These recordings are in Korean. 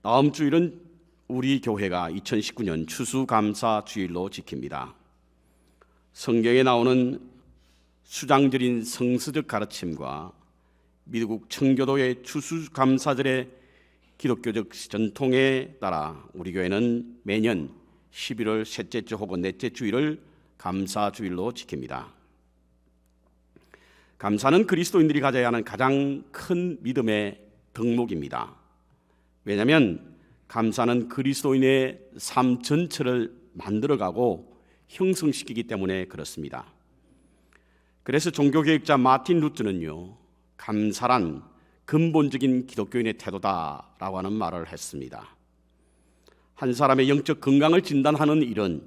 다음 주일은 우리 교회가 2019년 추수감사주일로 지킵니다. 성경에 나오는 수장절인 성서적 가르침과 미국 청교도의 추수감사절의 기독교적 전통에 따라 우리 교회는 매년 11월 셋째 주 혹은 넷째 주일을 감사주일로 지킵니다. 감사는 그리스도인들이 가져야 하는 가장 큰 믿음의 덕목입니다. 왜냐하면 감사는 그리스도인의 삶 전체를 만들어가고 형성시키기 때문에 그렇습니다. 그래서 종교개혁자 마틴 루트는요, 감사란 근본적인 기독교인의 태도다라고 하는 말을 했습니다. 한 사람의 영적 건강을 진단하는 일은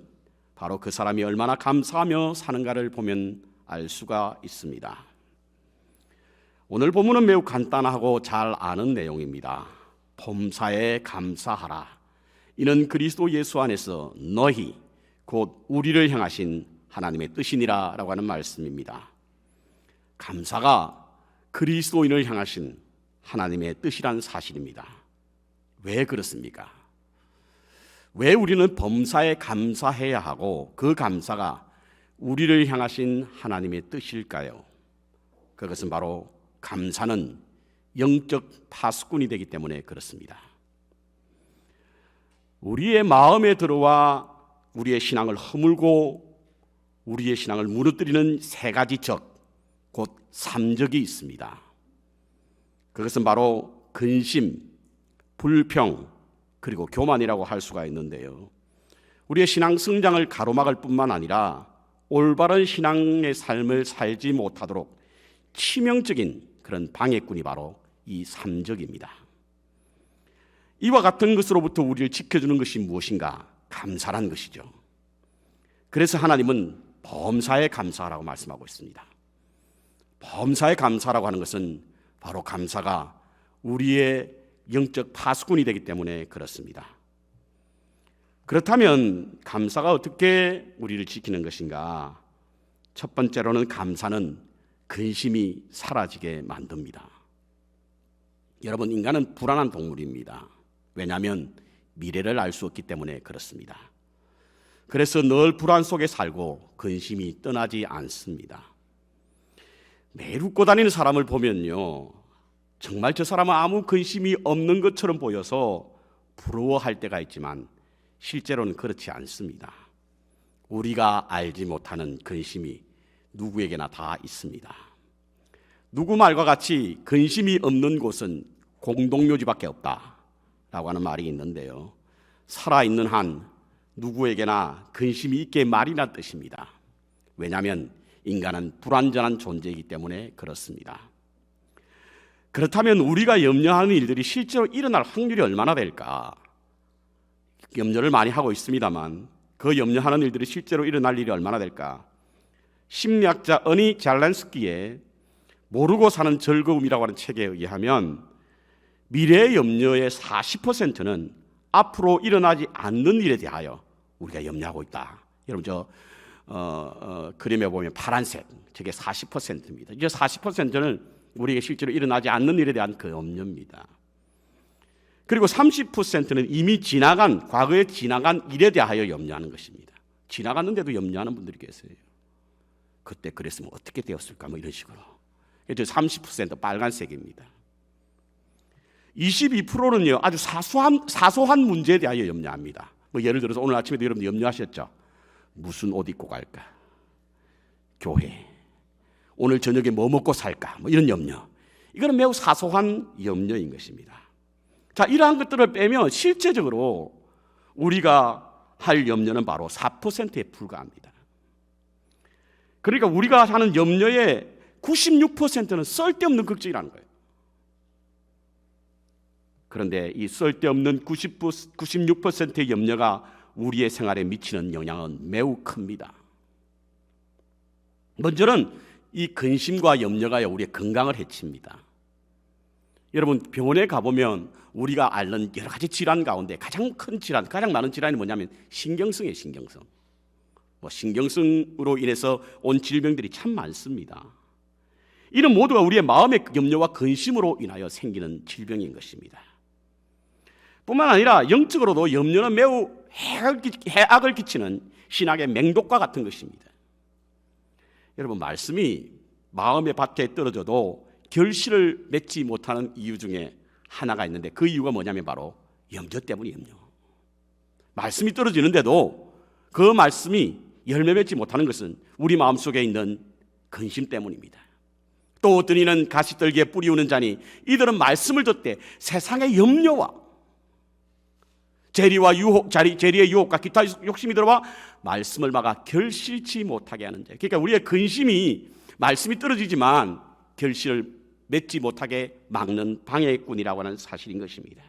바로 그 사람이 얼마나 감사하며 사는가를 보면 알 수가 있습니다. 오늘 본문은 매우 간단하고 잘 아는 내용입니다. 범사에 감사하라. 이는 그리스도 예수 안에서 너희 곧 우리를 향하신 하나님의 뜻이니라 라고 하는 말씀입니다. 감사가 그리스도인을 향하신 하나님의 뜻이란 사실입니다. 왜 그렇습니까? 왜 우리는 범사에 감사해야 하고 그 감사가 우리를 향하신 하나님의 뜻일까요? 그것은 바로 감사는 영적 파수꾼이 되기 때문에 그렇습니다. 우리의 마음에 들어와 우리의 신앙을 허물고 우리의 신앙을 무너뜨리는 세 가지 적, 곧 삼적이 있습니다. 그것은 바로 근심, 불평, 그리고 교만이라고 할 수가 있는데요. 우리의 신앙 성장을 가로막을 뿐만 아니라 올바른 신앙의 삶을 살지 못하도록 치명적인 그런 방해꾼이 바로 이 삼적입니다. 이와 같은 것으로부터 우리를 지켜주는 것이 무엇인가? 감사란 것이죠. 그래서 하나님은 범사에 감사하라고 말씀하고 있습니다. 범사에 감사라고 하는 것은 바로 감사가 우리의 영적 파수꾼이 되기 때문에 그렇습니다. 그렇다면 감사가 어떻게 우리를 지키는 것인가? 첫 번째로는 감사는 근심이 사라지게 만듭니다. 여러분, 인간은 불안한 동물입니다. 왜냐하면 미래를 알 수 없기 때문에 그렇습니다. 그래서 늘 불안 속에 살고 근심이 떠나지 않습니다. 매일 웃고 다니는 사람을 보면요, 정말 저 사람은 아무 근심이 없는 것처럼 보여서 부러워할 때가 있지만 실제로는 그렇지 않습니다. 우리가 알지 못하는 근심이 누구에게나 다 있습니다. 누구 말과 같이 근심이 없는 곳은 공동묘지밖에 없다라고 하는 말이 있는데요, 살아있는 한 누구에게나 근심이 있게 말이란 뜻입니다. 왜냐하면 인간은 불완전한 존재이기 때문에 그렇습니다. 그렇다면 우리가 염려하는 일들이 실제로 일어날 확률이 얼마나 될까? 염려를 많이 하고 있습니다만 그 염려하는 일들이 실제로 일어날 일이 얼마나 될까? 심리학자 어니 잘란스키의 모르고 사는 즐거움이라고 하는 책에 의하면 미래의 염려의 40%는 앞으로 일어나지 않는 일에 대하여 우리가 염려하고 있다. 여러분 그림에 보면 파란색, 저게 40%입니다. 이제 40%는 우리에게 실제로 일어나지 않는 일에 대한 그 염려입니다. 그리고 30%는 이미 지나간, 과거에 지나간 일에 대하여 염려하는 것입니다. 지나갔는데도 염려하는 분들이 계세요. 그때 그랬으면 어떻게 되었을까? 뭐 이런 식으로. 30% 빨간색입니다. 22%는요, 아주 사소한 문제에 대하여 염려합니다. 뭐 예를 들어서 오늘 아침에도 여러분 염려하셨죠? 무슨 옷 입고 갈까? 교회. 오늘 저녁에 뭐 먹고 살까? 뭐 이런 염려. 이거는 매우 사소한 염려인 것입니다. 자, 이러한 것들을 빼면 실제적으로 우리가 할 염려는 바로 4%에 불과합니다. 그러니까 우리가 하는 염려의 96%는 쓸데없는 걱정이라는 거예요. 그런데 이 쓸데없는 96%의 염려가 우리의 생활에 미치는 영향은 매우 큽니다. 먼저는 이 근심과 염려가 우리의 건강을 해칩니다. 여러분, 병원에 가보면 우리가 앓는 여러 가지 질환 가운데 가장 큰 질환, 가장 많은 질환이 뭐냐면 신경성이에요. 신경성. 신경성으로 인해서 온 질병들이 참 많습니다. 이는 모두가 우리의 마음의 염려와 근심으로 인하여 생기는 질병인 것입니다. 뿐만 아니라 영적으로도 염려는 매우 해악을 끼치는 신학의 맹독과 같은 것입니다. 여러분, 말씀이 마음의 밭에 떨어져도 결실을 맺지 못하는 이유 중에 하나가 있는데, 그 이유가 뭐냐면 바로 염려 때문이에요. 말씀이 떨어지는데도 그 말씀이 열매 맺지 못하는 것은 우리 마음속에 있는 근심 때문입니다. 또 어떤 이는 가시떨기에 뿌리 우는 자니 이들은 말씀을 듣되 세상의 염려와 재리의 유혹과 기타 욕심이 들어와 말씀을 막아 결실치 못하게 하는 자. 그러니까 우리의 근심이 말씀이 떨어지지만 결실을 맺지 못하게 막는 방해꾼이라고 하는 사실인 것입니다.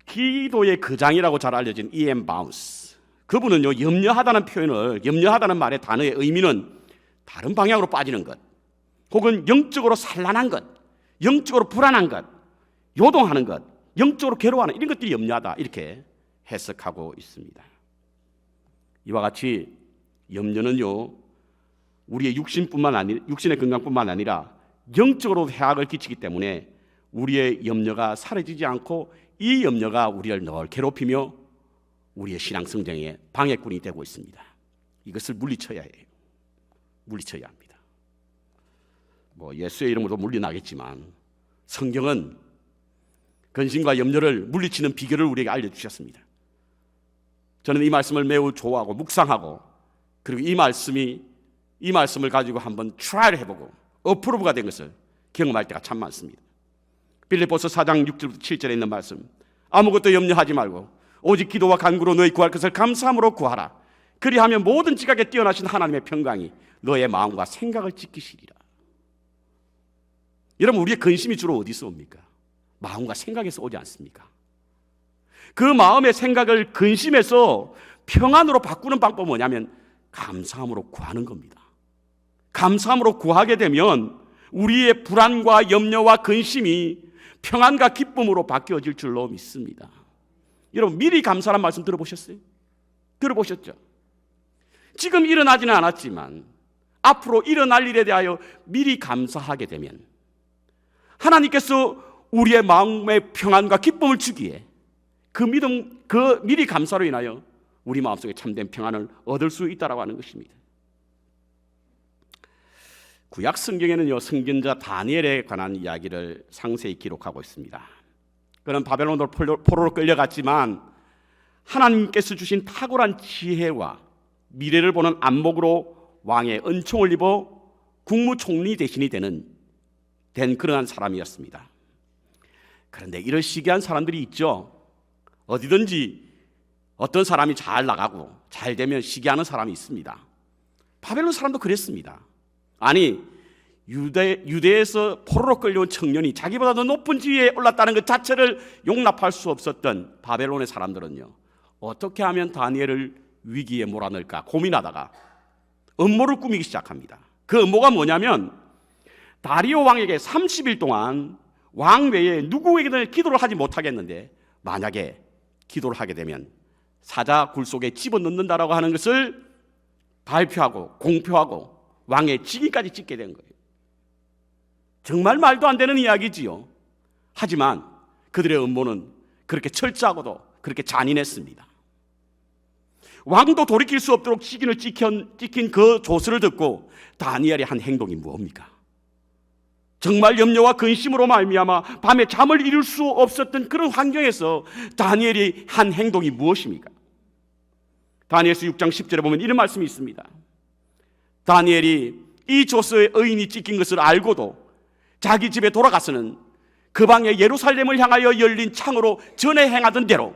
기도의 거장이라고 잘 알려진 E.M. 바운스, 그분은요, 염려하다는 말의 단어의 의미는 다른 방향으로 빠지는 것, 혹은 영적으로 산란한 것, 영적으로 불안한 것, 요동하는 것, 영적으로 괴로워하는 이런 것들이 염려하다, 이렇게 해석하고 있습니다. 이와 같이 염려는요, 우리의 육신의 건강뿐만 아니라 영적으로 해악을 끼치기 때문에 우리의 염려가 사라지지 않고 이 염려가 우리를 늘 괴롭히며 우리의 신앙 성장에 방해꾼이 되고 있습니다. 이것을 물리쳐야 해요. 물리쳐야 합니다. 예수의 이름으로 물리나겠지만 성경은 근심과 염려를 물리치는 비결을 우리에게 알려주셨습니다. 저는 이 말씀을 매우 좋아하고 묵상하고, 그리고 이 말씀을 가지고 한번 트라이를 해보고 어프로브가 된 것을 경험할 때가 참 많습니다. 빌립보서 4장 6절부터 7절에 있는 말씀, 아무것도 염려하지 말고 오직 기도와 간구로 너희 구할 것을 감사함으로 구하라. 그리하면 모든 지각에 뛰어나신 하나님의 평강이 너의 마음과 생각을 지키시리라. 여러분, 우리의 근심이 주로 어디서 옵니까? 마음과 생각에서 오지 않습니까? 그 마음의 생각을 근심에서 평안으로 바꾸는 방법은 뭐냐면 감사함으로 구하는 겁니다. 감사함으로 구하게 되면 우리의 불안과 염려와 근심이 평안과 기쁨으로 바뀌어질 줄로 믿습니다. 여러분, 미리 감사란 말씀 들어보셨어요? 들어보셨죠? 지금 일어나지는 않았지만 앞으로 일어날 일에 대하여 미리 감사하게 되면 하나님께서 우리의 마음의 평안과 기쁨을 주기에 그 미리 감사로 인하여 우리 마음속에 참된 평안을 얻을 수 있다라고 하는 것입니다. 구약 성경에는요, 선지자 다니엘에 관한 이야기를 상세히 기록하고 있습니다. 그는 바벨론으로 포로로 끌려갔지만 하나님께서 주신 탁월한 지혜와 미래를 보는 안목으로 왕의 은총을 입어 국무총리 대신이 된 그러한 사람이었습니다. 그런데 이런 시기한 사람들이 있죠. 어디든지 어떤 사람이 잘 나가고 잘 되면 시기하는 사람이 있습니다. 바벨론 사람도 그랬습니다. 아니, 유대에서 포로로 끌려온 청년이 자기보다 더 높은 지위에 올랐다는 것 자체를 용납할 수 없었던 바벨론의 사람들은요, 어떻게 하면 다니엘을 위기에 몰아넣을까 고민하다가 음모를 꾸미기 시작합니다. 그 음모가 뭐냐면 다리오 왕에게 30일 동안 왕 외에 누구에게든 기도를 하지 못하겠는데, 만약에 기도를 하게 되면 사자 굴 속에 집어넣는다라고 하는 것을 발표하고 공표하고 왕의 직위까지 찍게 된 거예요. 정말 말도 안 되는 이야기지요. 하지만 그들의 음모는 그렇게 철저하고도 그렇게 잔인했습니다. 왕도 돌이킬 수 없도록 시긴을 찍힌 그 조서를 듣고 다니엘이 한 행동이 무엇입니까? 정말 염려와 근심으로 말미암아 밤에 잠을 이룰 수 없었던 그런 환경에서 다니엘이 한 행동이 무엇입니까? 다니엘서 6장 10절에 보면 이런 말씀이 있습니다. 다니엘이 이 조서에 의인이 찍힌 것을 알고도 자기 집에 돌아가서는 그 방에 예루살렘을 향하여 열린 창으로 전에 행하던 대로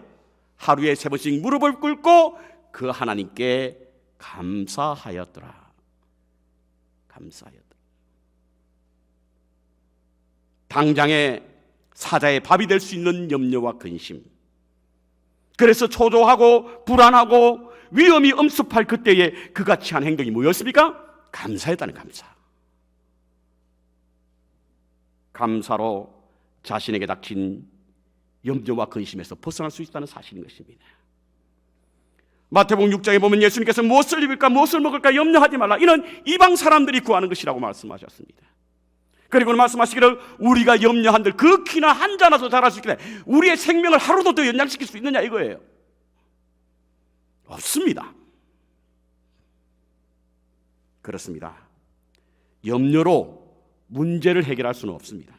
하루에 3번씩 무릎을 꿇고 그 하나님께 감사하였더라. 감사하였더라. 당장에 사자의 밥이 될 수 있는 염려와 근심, 그래서 초조하고 불안하고 위험이 엄습할 그때에 그가 취한 행동이 뭐였습니까? 감사했다는 감사. 감사로 자신에게 닥친 염려와 근심에서 벗어날 수 있다는 사실인 것입니다. 마태복음 6장에 보면 예수님께서 무엇을 입을까 무엇을 먹을까 염려하지 말라, 이는 이방 사람들이 구하는 것이라고 말씀하셨습니다. 그리고 말씀하시기를 우리가 염려한들 그 키나 한 잔아서 자랄 수 있게 우리의 생명을 하루도 더 연장시킬 수 있느냐 이거예요. 없습니다. 그렇습니다. 염려로 문제를 해결할 수는 없습니다.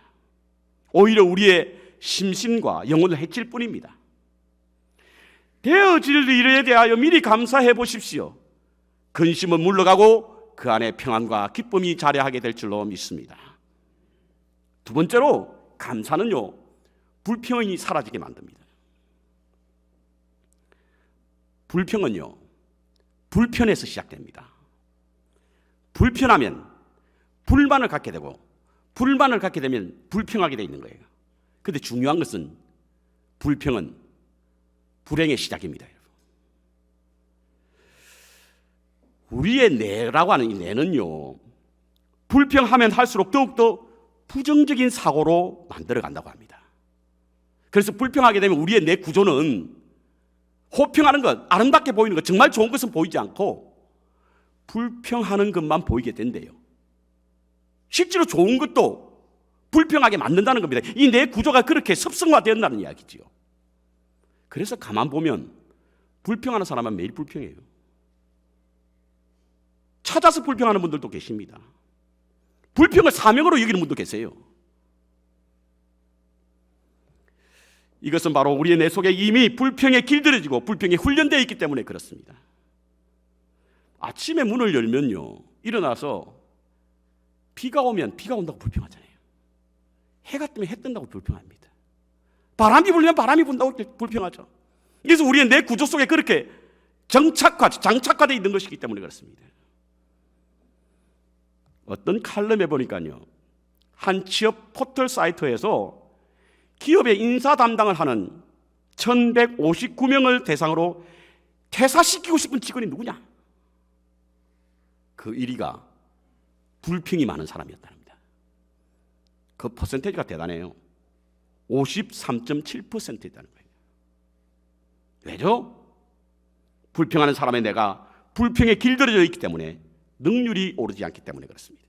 오히려 우리의 심신과 영혼을 해칠 뿐입니다. 되어질 일에 대하여 미리 감사해 보십시오. 근심은 물러가고 그 안에 평안과 기쁨이 자리하게 될 줄로 믿습니다. 두 번째로 감사는요, 불평이 사라지게 만듭니다. 불평은요, 불편에서 시작됩니다. 불편하면 불만을 갖게 되고, 불만을 갖게 되면 불평하게 돼 있는 거예요. 그런데 중요한 것은 불평은 불행의 시작입니다. 우리의 뇌라고 하는 이 뇌는요, 불평하면 할수록 더욱더 부정적인 사고로 만들어 간다고 합니다. 그래서 불평하게 되면 우리의 뇌 구조는 호평하는 것, 아름답게 보이는 것, 정말 좋은 것은 보이지 않고 불평하는 것만 보이게 된대요. 실제로 좋은 것도 불평하게 만든다는 겁니다. 이 뇌 구조가 그렇게 습성화되었다는 이야기지요. 그래서 가만 보면 불평하는 사람은 매일 불평해요. 찾아서 불평하는 분들도 계십니다. 불평을 사명으로 여기는 분도 계세요. 이것은 바로 우리의 뇌 속에 이미 불평에 길들여지고 불평에 훈련되어 있기 때문에 그렇습니다. 아침에 문을 열면요, 일어나서 비가 오면 비가 온다고 불평하잖아요. 해가 뜨면 해 뜬다고 불평합니다. 바람이 불면 바람이 분다고 불평하죠. 그래서 우리의 뇌 구조 속에 그렇게 장착화되어 있는 것이기 때문에 그렇습니다. 어떤 칼럼에 보니까요, 한 취업 포털 사이트에서 기업의 인사 담당을 하는 1159명을 대상으로 퇴사시키고 싶은 직원이 누구냐? 그 1위가 불평이 많은 사람이었답니다. 그 퍼센테이지가 대단해요. 53.7%였다는 거예요. 왜죠? 불평하는 사람의 뇌가 불평에 길들여져 있기 때문에, 능률이 오르지 않기 때문에 그렇습니다.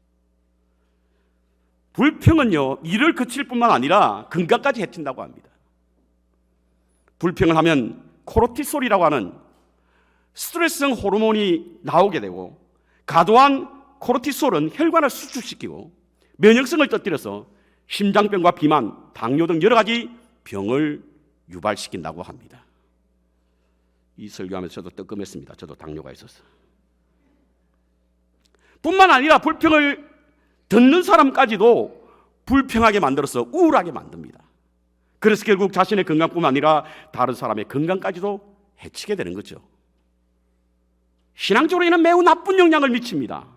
불평은요, 일을 그칠 뿐만 아니라 건강까지 해친다고 합니다. 불평을 하면 코르티솔이라고 하는 스트레스성 호르몬이 나오게 되고, 과도한 코르티솔은 혈관을 수축시키고 면역성을 떨어뜨려서 심장병과 비만, 당뇨 등 여러 가지 병을 유발시킨다고 합니다. 이 설교하면서 저도 뜨끔했습니다. 저도 당뇨가 있어서. 뿐만 아니라 불평을 듣는 사람까지도 불평하게 만들어서 우울하게 만듭니다. 그래서 결국 자신의 건강뿐만 아니라 다른 사람의 건강까지도 해치게 되는 거죠. 신앙적으로 이는 매우 나쁜 영향을 미칩니다.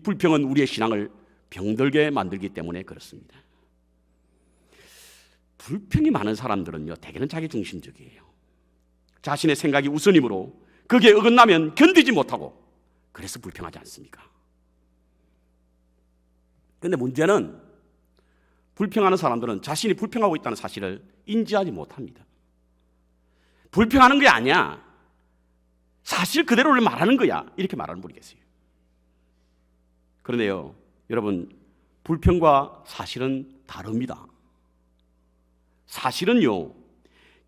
불평은 우리의 신앙을 병들게 만들기 때문에 그렇습니다. 불평이 많은 사람들은요, 대개는 자기중심적이에요. 자신의 생각이 우선이므로 거기에 어긋나면 견디지 못하고, 그래서 불평하지 않습니까? 그런데 문제는 불평하는 사람들은 자신이 불평하고 있다는 사실을 인지하지 못합니다. 불평하는 게 아니야, 사실 그대로를 말하는 거야, 이렇게 말하는 분이 계세요. 그런데요, 여러분, 불평과 사실은 다릅니다. 사실은요,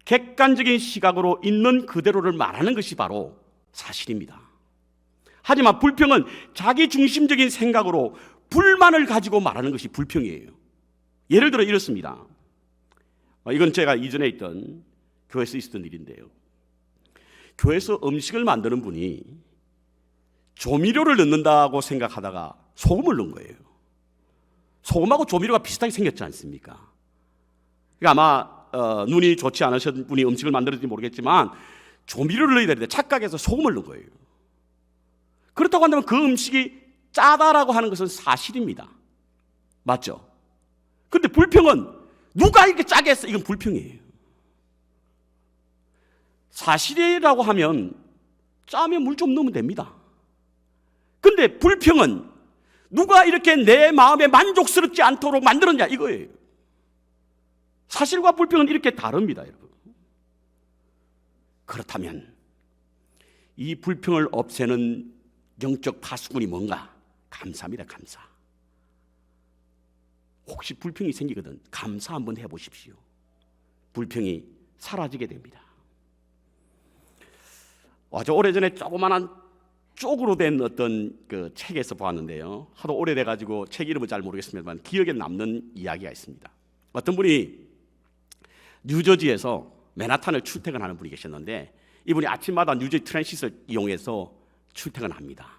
객관적인 시각으로 있는 그대로를 말하는 것이 바로 사실입니다. 하지만 불평은 자기중심적인 생각으로 불만을 가지고 말하는 것이 불평이에요. 예를 들어 이렇습니다. 이건 제가 이전에 있던 교회에서 있었던 일인데요. 교회에서 음식을 만드는 분이 조미료를 넣는다고 생각하다가 소금을 넣은 거예요. 소금하고 조미료가 비슷하게 생겼지 않습니까? 그러니까 아마 눈이 좋지 않으신 분이 음식을 만들었는지 모르겠지만 조미료를 넣어야 되는데 착각해서 소금을 넣은 거예요. 그렇다고 한다면 그 음식이 짜다라고 하는 것은 사실입니다. 맞죠? 그런데 불평은 누가 이렇게 짜게 했어? 이건 불평이에요. 사실이라고 하면 짜면 물 좀 넣으면 됩니다. 그런데 불평은 누가 이렇게 내 마음에 만족스럽지 않도록 만들었냐 이거예요. 사실과 불평은 이렇게 다릅니다, 여러분. 그렇다면 이 불평을 없애는 영적 파수꾼이 뭔가? 감사입니다, 감사. 혹시 불평이 생기거든 감사 한번 해보십시오. 불평이 사라지게 됩니다. 아주 오래전에 조그만한 쪽으로 된 어떤 그 책에서 보았는데요. 하도 오래돼가지고 책 이름은 잘 모르겠습니다만 기억에 남는 이야기가 있습니다. 어떤 분이 뉴저지에서 맨하탄을 출퇴근하는 분이 계셨는데 이분이 아침마다 뉴저지 트랜시트를 이용해서 출퇴근합니다.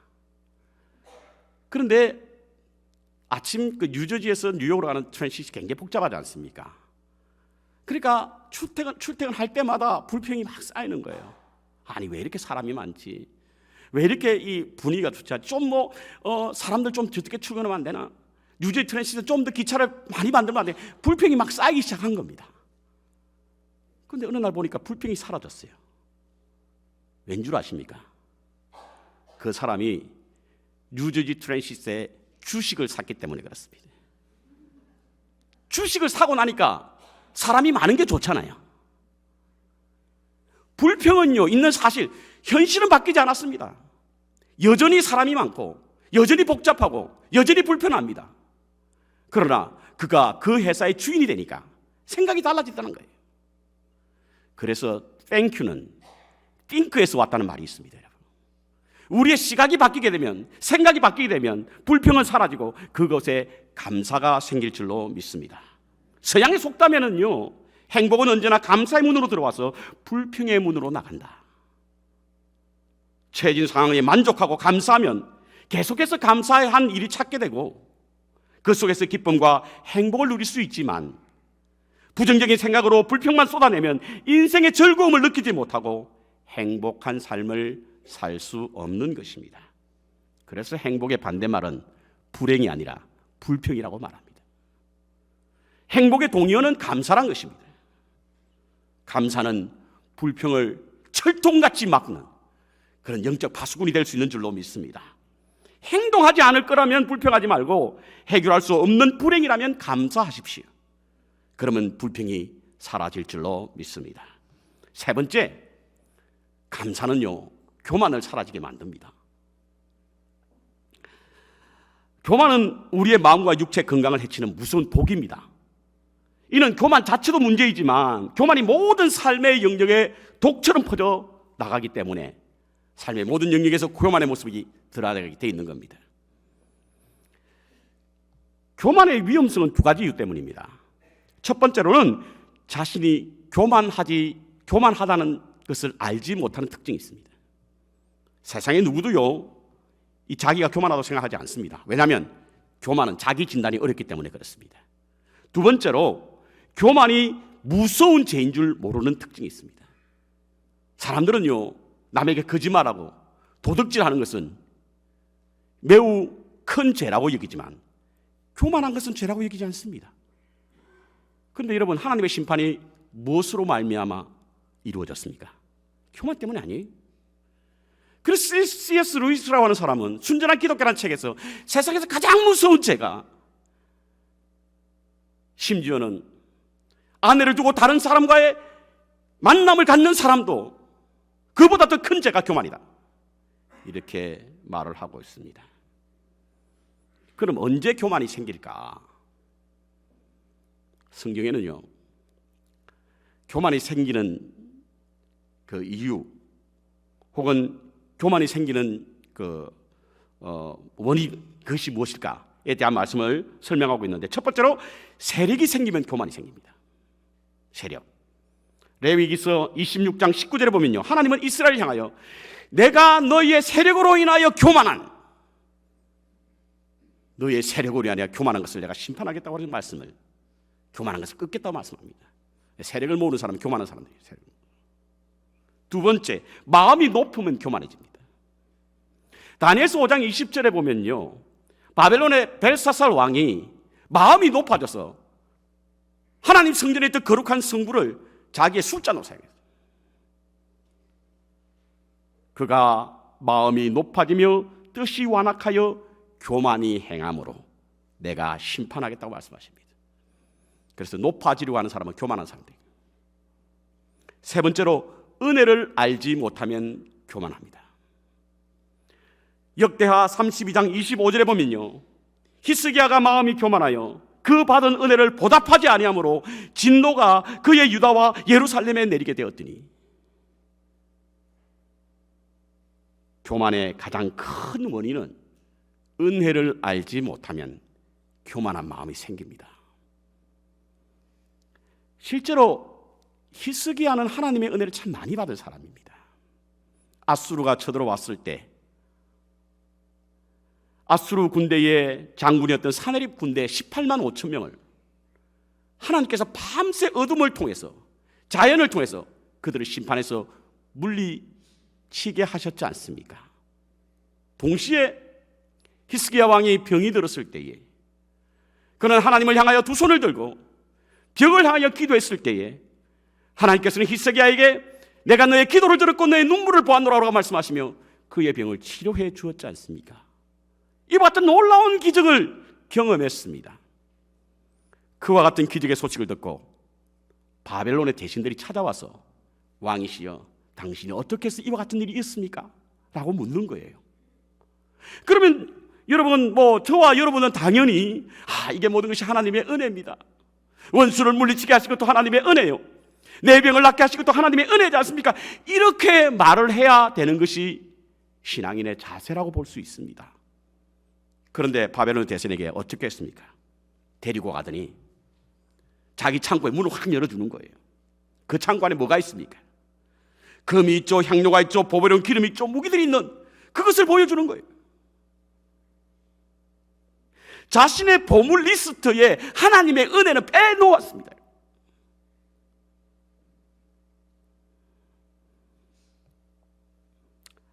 그런데 아침 그 뉴저지에서 뉴욕으로 가는 트랜시트가 굉장히 복잡하지 않습니까? 그러니까 출퇴근할 때마다 불평이 막 쌓이는 거예요. 아니 왜 이렇게 사람이 많지? 왜 이렇게 이 분위기가 좋지 않지? 사람들 좀 늦게 출근하면 안 되나? 뉴저지 트랜시트 좀 더 기차를 많이 만들면 안 돼? 불평이 막 쌓이기 시작한 겁니다. 그런데 어느 날 보니까 불평이 사라졌어요. 왠 줄 아십니까? 그 사람이 뉴저지 트랜시트에 주식을 샀기 때문에 그렇습니다. 주식을 사고 나니까 사람이 많은 게 좋잖아요. 불평은요, 있는 사실, 현실은 바뀌지 않았습니다. 여전히 사람이 많고, 여전히 복잡하고, 여전히 불편합니다. 그러나 그가 그 회사의 주인이 되니까 생각이 달라졌다는 거예요. 그래서 땡큐는 think에서 왔다는 말이 있습니다. 여러분. 우리의 시각이 바뀌게 되면, 생각이 바뀌게 되면 불평은 사라지고 그것에 감사가 생길 줄로 믿습니다. 서양의 속담에는요, 행복은 언제나 감사의 문으로 들어와서 불평의 문으로 나간다. 처해진 상황에 만족하고 감사하면 계속해서 감사해야 한 일이 찾게 되고 그 속에서 기쁨과 행복을 누릴 수 있지만 부정적인 생각으로 불평만 쏟아내면 인생의 즐거움을 느끼지 못하고 행복한 삶을 살 수 없는 것입니다. 그래서 행복의 반대말은 불행이 아니라 불평이라고 말합니다. 행복의 동의어는 감사란 것입니다. 감사는 불평을 철통같이 막는 그런 영적 파수꾼이 될 수 있는 줄로 믿습니다. 행동하지 않을 거라면 불평하지 말고 해결할 수 없는 불행이라면 감사하십시오. 그러면 불평이 사라질 줄로 믿습니다. 세 번째, 감사는요, 교만을 사라지게 만듭니다. 교만은 우리의 마음과 육체 건강을 해치는 무서운 독입니다. 이는 교만 자체도 문제이지만 교만이 모든 삶의 영역에 독처럼 퍼져 나가기 때문에 삶의 모든 영역에서 교만의 모습이 드러나게 되어 있는 겁니다. 교만의 위험성은 두 가지 이유 때문입니다. 첫 번째로는 자신이 교만하다는 것을 알지 못하는 특징이 있습니다. 세상에 누구도요, 이 자기가 교만하다고 생각하지 않습니다. 왜냐하면 교만은 자기 진단이 어렵기 때문에 그렇습니다. 두 번째로 교만이 무서운 죄인 줄 모르는 특징이 있습니다. 사람들은요, 남에게 거짓말하고 도둑질하는 것은 매우 큰 죄라고 여기지만 교만한 것은 죄라고 여기지 않습니다. 그런데 여러분, 하나님의 심판이 무엇으로 말미암아 이루어졌습니까? 교만 때문이 아니에요. 그래서 C.S. 루이스라고 하는 사람은 순전한 기독교라는 책에서 세상에서 가장 무서운 죄가, 심지어는 아내를 두고 다른 사람과의 만남을 갖는 사람도 그보다 더 큰 죄가 교만이다, 이렇게 말을 하고 있습니다. 그럼 언제 교만이 생길까? 성경에는요, 교만이 생기는 그 이유 혹은 교만이 생기는 그 원인, 그것이 무엇일까에 대한 말씀을 설명하고 있는데, 첫 번째로 세력이 생기면 교만이 생깁니다. 세력. 레위기서 26장 19절에 보면요, 하나님은 이스라엘을 향하여 내가 너희의 세력으로 인하여 너희의 세력으로 인하여 교만한 것을 내가 심판하겠다고 하는 말씀을, 교만한 것을 끊겠다고 말씀합니다. 세력을 모으는 사람은 교만한 사람들이에요. 두 번째, 마음이 높으면 교만해집니다. 다니엘서 5장 20절에 보면요, 바벨론의 벨사살 왕이 마음이 높아져서 하나님 성전에 있던 거룩한 성부를 자기의 술잔으로 사용했어요. 그가 마음이 높아지며 뜻이 완악하여 교만이 행함으로 내가 심판하겠다고 말씀하십니다. 그래서 높아지려고 하는 사람은 교만한 사람들이에요. 세 번째로, 은혜를 알지 못하면 교만합니다. 역대하 32장 25절에 보면요, 히스기야가 마음이 교만하여 그 받은 은혜를 보답하지 아니하므로 진노가 그의 유다와 예루살렘에 내리게 되었더니, 교만의 가장 큰 원인은 은혜를 알지 못하면 교만한 마음이 생깁니다. 실제로 히스기야는 하나님의 은혜를 참 많이 받은 사람입니다. 아수르가 쳐들어왔을 때 아수르 군대의 장군이었던 사네립 군대 18만 5천 명을 하나님께서 밤새 어둠을 통해서, 자연을 통해서 그들을 심판해서 물리치게 하셨지 않습니까? 동시에 히스기야 왕이 병이 들었을 때에 그는 하나님을 향하여 두 손을 들고 벽을 향하여 기도했을 때에 하나님께서는 히스기야에게 내가 너의 기도를 들었고 너의 눈물을 보았노라고 말씀하시며 그의 병을 치료해 주었지 않습니까? 이와 같은 놀라운 기적을 경험했습니다. 그와 같은 기적의 소식을 듣고 바벨론의 대신들이 찾아와서 왕이시여 당신이 어떻게 해서 이와 같은 일이 있습니까? 라고 묻는 거예요. 그러면 여러분, 저와 여러분은 당연히 이게 모든 것이 하나님의 은혜입니다. 원수를 물리치게 하신 것도 하나님의 은혜요, 내 병을 낫게 하신 것도 하나님의 은혜지 않습니까? 이렇게 말을 해야 되는 것이 신앙인의 자세라고 볼 수 있습니다. 그런데 바벨론 대신에게 어떻게 했습니까? 데리고 가더니 자기 창고에 문을 확 열어주는 거예요. 그 창고 안에 뭐가 있습니까? 금이 있죠, 향료가 있죠, 보배로운 기름이 있죠, 무기들이 있는 그것을 보여주는 거예요. 자신의 보물 리스트에 하나님의 은혜는 빼놓았습니다.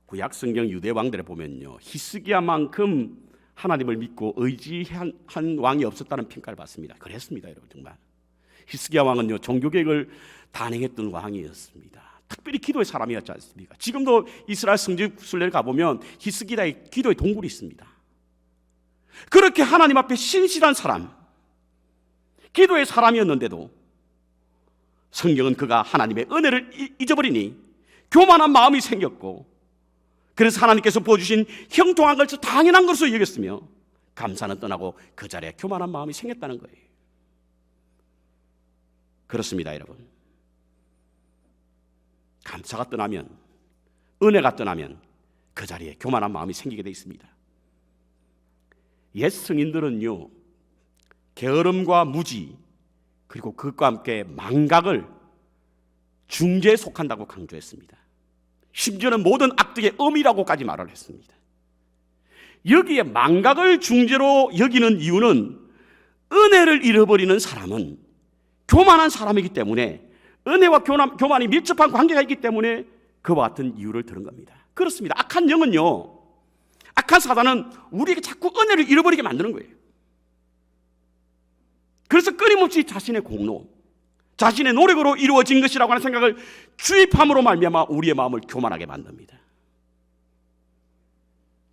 구약 성경 유대 왕들에 보면요, 히스기야만큼 하나님을 믿고 의지한 왕이 없었다는 평가를 받습니다. 그랬습니다, 여러분. 정말 히스기야 왕은요, 종교개혁을 단행했던 왕이었습니다. 특별히 기도의 사람이었지 않습니까? 지금도 이스라엘 성지 순례를 가보면 히스기야의 기도의 동굴이 있습니다. 그렇게 하나님 앞에 신실한 사람, 기도의 사람이었는데도 성경은 그가 하나님의 은혜를 잊어버리니 교만한 마음이 생겼고, 그래서 하나님께서 부어주신 형통한 것을 당연한 것으로 여겼으며 감사는 떠나고 그 자리에 교만한 마음이 생겼다는 거예요. 그렇습니다, 여러분. 감사가 떠나면, 은혜가 떠나면 그 자리에 교만한 마음이 생기게 돼 있습니다. 옛 성인들은요, 게으름과 무지, 그리고 그것과 함께 망각을 중죄에 속한다고 강조했습니다. 심지어는 모든 악덕의 음이라고까지 말을 했습니다. 여기에 망각을 중죄로 여기는 이유는 은혜를 잃어버리는 사람은 교만한 사람이기 때문에, 은혜와 교만이 밀접한 관계가 있기 때문에 그와 같은 이유를 들은 겁니다. 그렇습니다. 악한 영은요, 악한 사단은 우리에게 자꾸 은혜를 잃어버리게 만드는 거예요. 그래서 끊임없이 자신의 공로, 자신의 노력으로 이루어진 것이라고 하는 생각을 주입함으로 말미암아 우리의 마음을 교만하게 만듭니다.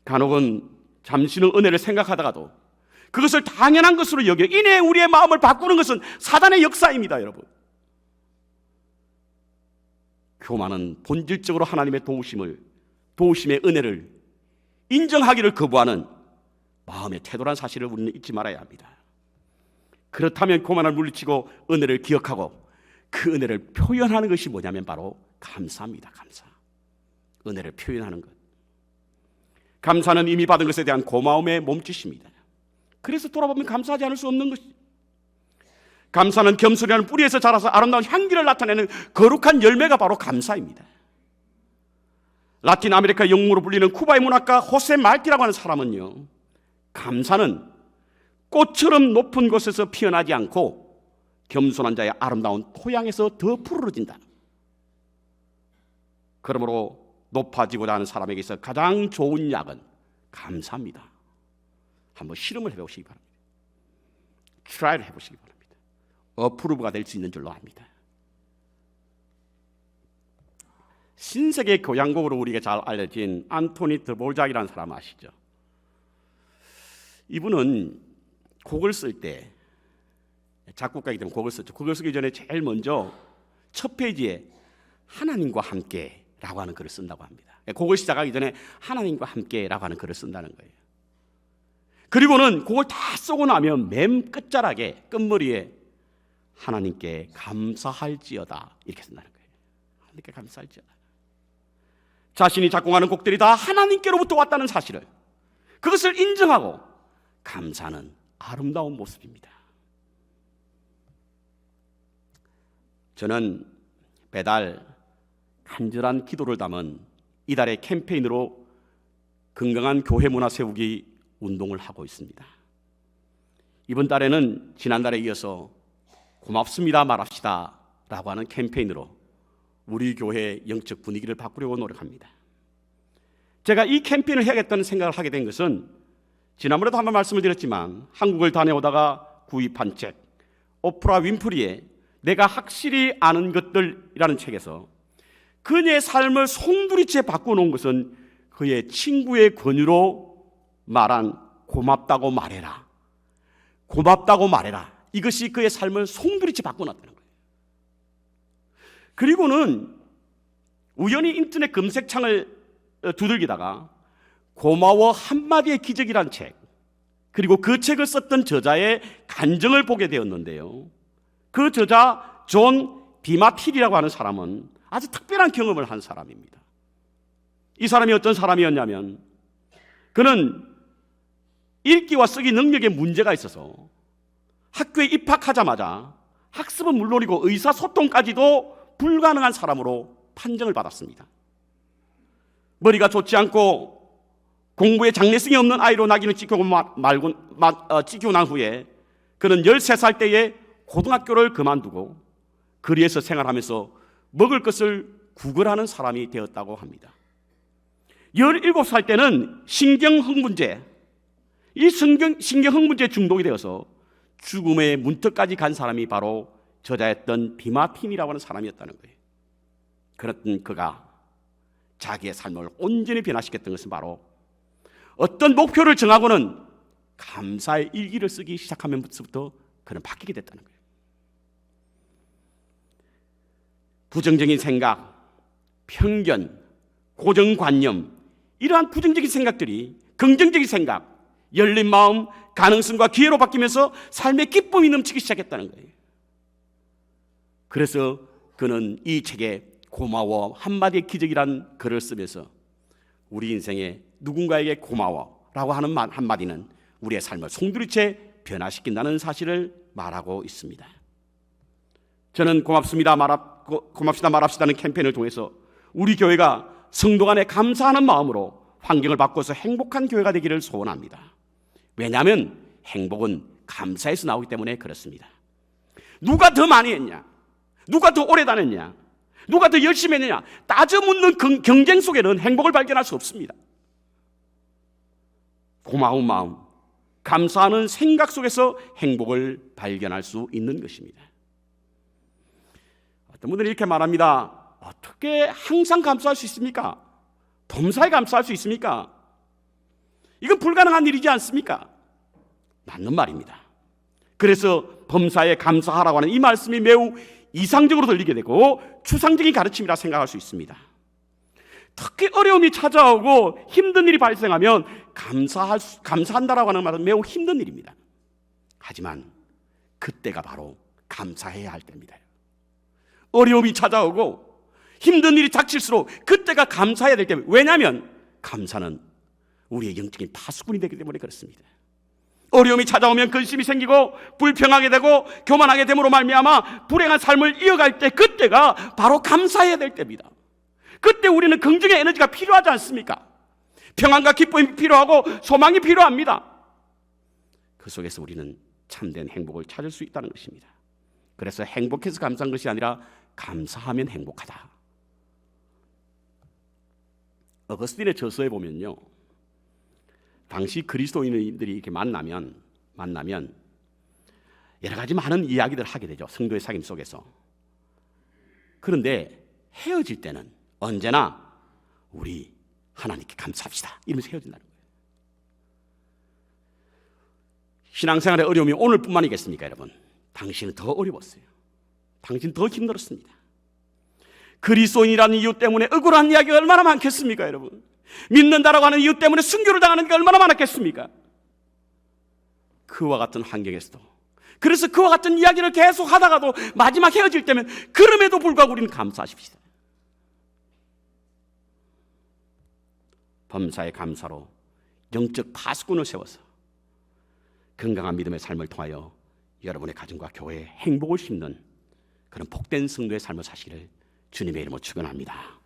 간혹은 잠시는 은혜를 생각하다가도 그것을 당연한 것으로 여겨 이내 우리의 마음을 바꾸는 것은 사단의 역사입니다, 여러분. 교만은 본질적으로 하나님의 도우심의 은혜를 인정하기를 거부하는 마음의 태도란 사실을 우리는 잊지 말아야 합니다. 그렇다면 교만을 물리치고 은혜를 기억하고 그 은혜를 표현하는 것이 뭐냐면 바로 감사입니다. 감사. 은혜를 표현하는 것. 감사는 이미 받은 것에 대한 고마움의 몸짓입니다. 그래서 돌아보면 감사하지 않을 수 없는 것이죠. 감사는 겸손이라는 뿌리에서 자라서 아름다운 향기를 나타내는 거룩한 열매가 바로 감사입니다. 라틴 아메리카 영웅으로 불리는 쿠바의 문학가 호세 말티라고 하는 사람은요, 감사는 꽃처럼 높은 곳에서 피어나지 않고 겸손한 자의 아름다운 토양에서 더 푸르러진다. 그러므로 높아지고자 하는 사람에게 있어 가장 좋은 약은 감사입니다. 한번 실험을 해보시기 바랍니다. 트라이를 해보시기 바랍니다. 어프루브가 될 수 있는 줄로 압니다. 신세계 교향곡으로 우리에게 잘 알려진 안토니 드보르작이라는 사람 아시죠? 이분은 곡을 쓸 때, 작곡가이기 때문에 곡을 썼죠. 곡을 쓰기 전에 제일 먼저 첫 페이지에 하나님과 함께라고 하는 글을 쓴다고 합니다. 곡을 시작하기 전에 하나님과 함께라고 하는 글을 쓴다는 거예요. 그리고는 그걸 다 쓰고 나면 맨 끝자락에 끝머리에 하나님께 감사할지어다 이렇게 쓴다는 거예요. 하나님께 감사할지어다. 자신이 작곡하는 곡들이 다 하나님께로부터 왔다는 사실을, 그것을 인정하고 감사하는 아름다운 모습입니다. 저는 매달 간절한 기도를 담은 이달의 캠페인으로 건강한 교회 문화 세우기 운동을 하고 있습니다. 이번 달에는 지난달에 이어서 고맙습니다 말합시다 라고 하는 캠페인으로 우리 교회의 영적 분위기를 바꾸려고 노력합니다. 제가 이 캠페인을 해야겠다는 생각을 하게 된 것은 지난번에도 한번 말씀을 드렸지만 한국을 다녀오다가 구입한 책 오프라 윈프리의 내가 확실히 아는 것들이라는 책에서 그녀의 삶을 송두리째 바꿔놓은 것은 그의 친구의 권유로 말한 고맙다고 말해라. 고맙다고 말해라. 이것이 그의 삶을 송두리째 바꿔놨다는 거예요. 그리고는 우연히 인터넷 검색창을 두들기다가 고마워 한마디의 기적이란 책, 그리고 그 책을 썼던 저자의 간증을 보게 되었는데요. 그 저자 존 디마틸이라고 하는 사람은 아주 특별한 경험을 한 사람입니다. 이 사람이 어떤 사람이었냐면 그는 읽기와 쓰기 능력에 문제가 있어서 학교에 입학하자마자 학습은 물론이고 의사소통까지도 불가능한 사람으로 판정을 받았습니다. 머리가 좋지 않고 공부에 장래성이 없는 아이로 낙인을 찍히고 난 후에 그는 13살 때에 고등학교를 그만두고 거리에서 생활하면서 먹을 것을 구걸하는 사람이 되었다고 합니다. 17살 때는 신경흥분제, 이 신경흥분제 중독이 되어서 죽음의 문턱까지 간 사람이 바로 저자였던 디마틴이라고 하는 사람이었다는 거예요. 그랬던 그가 자기의 삶을 온전히 변화시켰던 것은 바로 어떤 목표를 정하고는 감사의 일기를 쓰기 시작하면서부터 그는 바뀌게 됐다는 거예요. 부정적인 생각, 편견, 고정관념, 이러한 부정적인 생각들이 긍정적인 생각, 열린 마음, 가능성과 기회로 바뀌면서 삶의 기쁨이 넘치기 시작했다는 거예요. 그래서 그는 이 책에 고마워 한마디의 기적이라는 글을 쓰면서 우리 인생에 누군가에게 고마워라고 하는 한마디는 우리의 삶을 송두리째 변화시킨다는 사실을 말하고 있습니다. 저는 고맙습니다 말합시다는 캠페인을 통해서 우리 교회가 성도 간에 감사하는 마음으로 환경을 바꿔서 행복한 교회가 되기를 소원합니다. 왜냐하면 행복은 감사에서 나오기 때문에 그렇습니다. 누가 더 많이 했냐, 누가 더 오래 다녔냐, 누가 더 열심히 했느냐 따져 묻는 경쟁 속에는 행복을 발견할 수 없습니다. 고마운 마음, 감사하는 생각 속에서 행복을 발견할 수 있는 것입니다. 어떤 분들이 이렇게 말합니다. 어떻게 항상 감사할 수 있습니까? 범사에 감사할 수 있습니까? 이건 불가능한 일이지 않습니까? 맞는 말입니다. 그래서 범사에 감사하라고 하는 이 말씀이 매우 이상적으로 들리게 되고 추상적인 가르침이라 생각할 수 있습니다. 특히 어려움이 찾아오고 힘든 일이 발생하면 감사한다라고 하는 말은 매우 힘든 일입니다. 하지만 그때가 바로 감사해야 할 때입니다. 어려움이 찾아오고 힘든 일이 닥칠수록 그때가 감사해야 될 때입니다. 왜냐하면 감사는 우리의 영적인 파수꾼이 되기 때문에 그렇습니다. 어려움이 찾아오면 근심이 생기고 불평하게 되고 교만하게 됨으로 말미암아 불행한 삶을 이어갈 때 그때가 바로 감사해야 될 때입니다. 그때 우리는 긍정의 에너지가 필요하지 않습니까? 평안과 기쁨이 필요하고 소망이 필요합니다. 그 속에서 우리는 참된 행복을 찾을 수 있다는 것입니다. 그래서 행복해서 감사한 것이 아니라 감사하면 행복하다. 어거스틴의 저서에 보면요, 당시 그리스도인들이 이렇게 만나면 여러 가지 많은 이야기들을 하게 되죠. 성도의 사귐 속에서. 그런데 헤어질 때는 언제나 우리 하나님께 감사합시다 이러면서 헤어진다는 거예요. 신앙생활의 어려움이 오늘뿐만이겠습니까, 여러분? 당신은 더 어려웠어요. 당신은 더 힘들었습니다. 그리스도인이라는 이유 때문에 억울한 이야기가 얼마나 많겠습니까, 여러분? 믿는다라고 하는 이유 때문에 순교를 당하는 게 얼마나 많았겠습니까? 그와 같은 환경에서도, 그래서 그와 같은 이야기를 계속 하다가도 마지막 헤어질 때면 그럼에도 불구하고 우리는 감사하십시다. 범사의 감사로 영적 파수꾼을 세워서 건강한 믿음의 삶을 통하여 여러분의 가정과 교회에 행복을 심는 그런 복된 성도의 삶을 사시기를 주님의 이름으로 축원합니다.